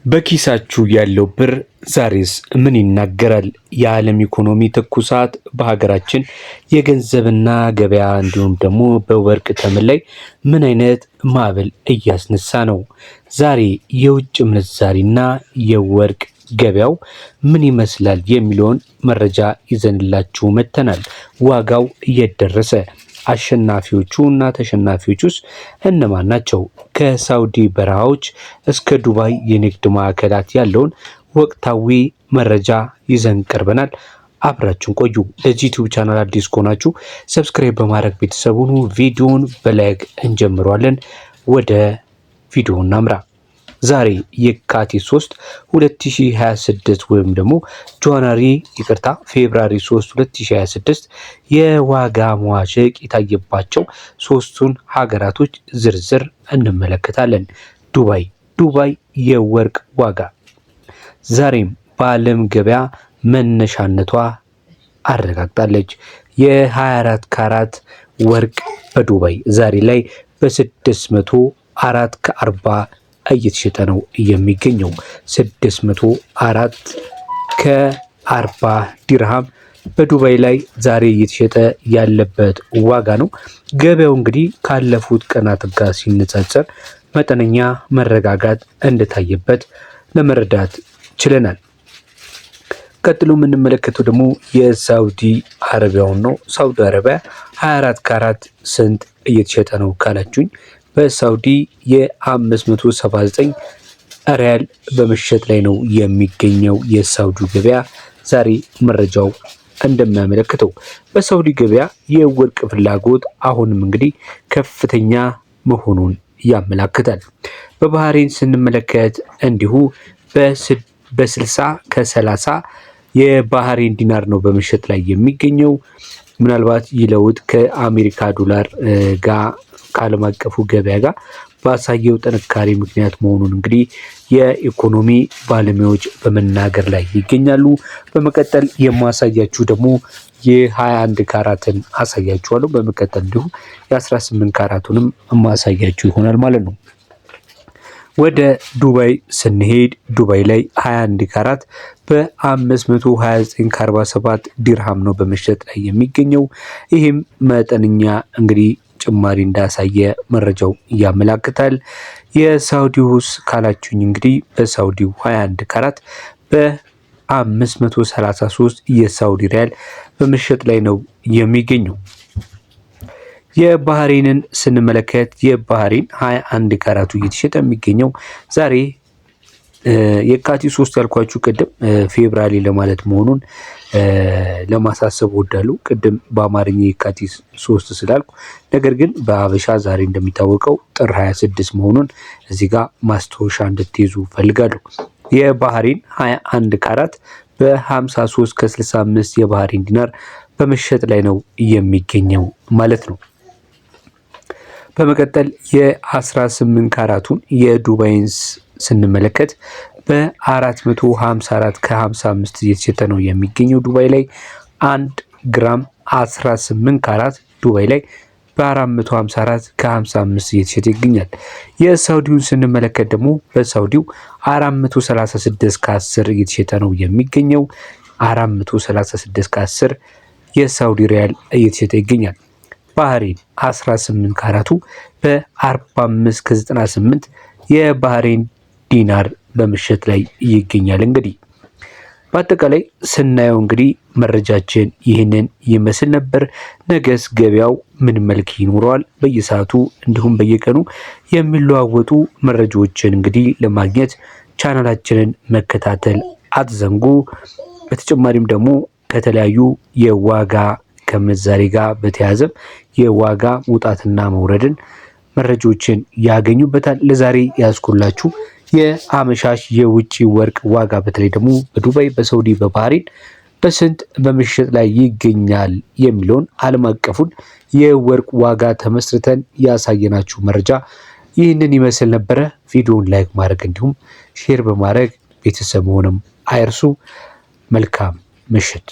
በኪሳችሁ ያለው ብር ዛሬስ ምን ይናገራል? የዓለም ኢኮኖሚ ትኩሳት በሀገራችን የገንዘብና ገበያ እንዲሁም ደግሞ በወርቅ ተመን ላይ ምን አይነት ማዕበል እያስነሳ ነው? ዛሬ የውጭ ምንዛሪና የወርቅ ገበያው ምን ይመስላል የሚለውን መረጃ ይዘንላችሁ መጥተናል። ዋጋው እየደረሰ አሸናፊዎቹ እና ተሸናፊዎቹስ እነማን ናቸው? ከሳውዲ በረሃዎች እስከ ዱባይ የንግድ ማዕከላት ያለውን ወቅታዊ መረጃ ይዘን ቀርበናል። አብራችሁን ቆዩ። ለዚህ ዩቲዩብ ቻናል አዲስ ከሆናችሁ ሰብስክራይብ በማድረግ ቤተሰቡን ቪዲዮውን በላይክ እንጀምረዋለን። ወደ ቪዲዮ እናምራ። ዛሬ የካቲት 3 2026 ወይም ደግሞ ፌብራሪ 3 2026 የዋጋ መዋዠቅ የታየባቸው ሶስቱን ሀገራቶች ዝርዝር እንመለከታለን። ዱባይ የወርቅ ዋጋ ዛሬም በዓለም ገበያ መነሻነቷ አረጋግጣለች። የ24 ካራት ወርቅ በዱባይ ዛሬ ላይ በ604 ከ40 እየተሸጠ ነው የሚገኘው። 604 ከ40 ዲርሃም በዱባይ ላይ ዛሬ እየተሸጠ ያለበት ዋጋ ነው። ገበያው እንግዲህ ካለፉት ቀናት ጋር ሲነጻጸር መጠነኛ መረጋጋት እንደታየበት ለመረዳት ችለናል። ቀጥሎ የምንመለከተው ደግሞ የሳውዲ አረቢያውን ነው። ሳውዲ አረቢያ 24 ካራት ስንት እየተሸጠ ነው ካላችሁኝ በሳውዲ የ579 ሪያል በመሸጥ ላይ ነው የሚገኘው። የሳውዲ ገበያ ዛሬ መረጃው እንደሚያመለክተው በሳውዲ ገበያ የወርቅ ፍላጎት አሁንም እንግዲህ ከፍተኛ መሆኑን ያመለክታል። በባህሬን ስንመለከት እንዲሁ በ60 ከ30 የባህሬን ዲናር ነው በመሸጥ ላይ የሚገኘው። ምናልባት ይለውጥ ከአሜሪካ ዶላር ጋር ከዓለም አቀፉ ገበያ ጋር ባሳየው ጥንካሬ ምክንያት መሆኑን እንግዲህ የኢኮኖሚ ባለሙያዎች በመናገር ላይ ይገኛሉ። በመቀጠል የማሳያችሁ ደግሞ የ21 ካራትን አሳያችኋለሁ። በመቀጠል እንዲሁ የ18 ካራቱንም ማሳያችሁ ይሆናል ማለት ነው። ወደ ዱባይ ስንሄድ ዱባይ ላይ 21 ካራት በ529 ከ47 ዲርሃም ነው በመሸጥ ላይ የሚገኘው። ይህም መጠነኛ እንግዲህ ጭማሪ እንዳሳየ መረጃው ያመለክታል። የሳውዲውስ ካላችሁኝ እንግዲህ በሳውዲው 21 ካራት በ533 የሳውዲ ሪያል በመሸጥ ላይ ነው የሚገኘው። የባህሬንን ስንመለከት የባህሬን 21 ካራቱ እየተሸጠ የሚገኘው ዛሬ የካቲት 3 ያልኳችሁ ቅድም ፌብራሪ ለማለት መሆኑን ለማሳሰብ ወዳለሁ። ቅድም በአማርኛ የካቲት 3 ስላልኩ ነገር ግን በአበሻ ዛሬ እንደሚታወቀው ጥር 26 መሆኑን እዚህ ጋር ማስታወሻ እንድትይዙ ፈልጋለሁ። የባህሬን 21 ካራት በ53 ከ65 የባህሬን ዲናር በመሸጥ ላይ ነው የሚገኘው ማለት ነው። በመቀጠል የ18 ካራቱን የዱባይንስ ስንመለከት በ454 ከ55 እየተሸጠ ነው የሚገኘው። ዱባይ ላይ 1 ግራም 18 ካራት ዱባይ ላይ በ454 ከ55 እየተሸጠ ይገኛል። የሳውዲውን ስንመለከት ደግሞ በሳውዲው 436 ከ10 እየተሸጠ ነው የሚገኘው። 436 ከ10 የሳውዲ ሪያል እየተሸጠ ይገኛል። ባህሬን 18 ካራቱ በ45 ከ98 የባህሬን ዲናር በመሸጥ ላይ ይገኛል። እንግዲህ በአጠቃላይ ስናየው እንግዲህ መረጃችን ይህንን ይመስል ነበር። ነገስ ገበያው ምን መልክ ይኖረዋል? በየሰዓቱ እንዲሁም በየቀኑ የሚለዋወጡ መረጃዎችን እንግዲህ ለማግኘት ቻናላችንን መከታተል አትዘንጉ። በተጨማሪም ደግሞ ከተለያዩ የዋጋ ከምንዛሬ ጋር በተያያዘ የዋጋ መውጣትና መውረድን መረጃዎችን ያገኙበታል። ለዛሬ ያዝኩላችሁ የአመሻሽ የውጭ ወርቅ ዋጋ በተለይ ደግሞ በዱባይ፣ በሳውዲ፣ በባህሬን በስንት በመሸጥ ላይ ይገኛል የሚለውን ዓለም አቀፉን የወርቅ ዋጋ ተመስርተን ያሳየናችሁ መረጃ ይህንን ይመስል ነበረ። ቪዲዮውን ላይክ ማድረግ እንዲሁም ሼር በማድረግ ቤተሰብ መሆንም አይርሱ። መልካም ምሽት።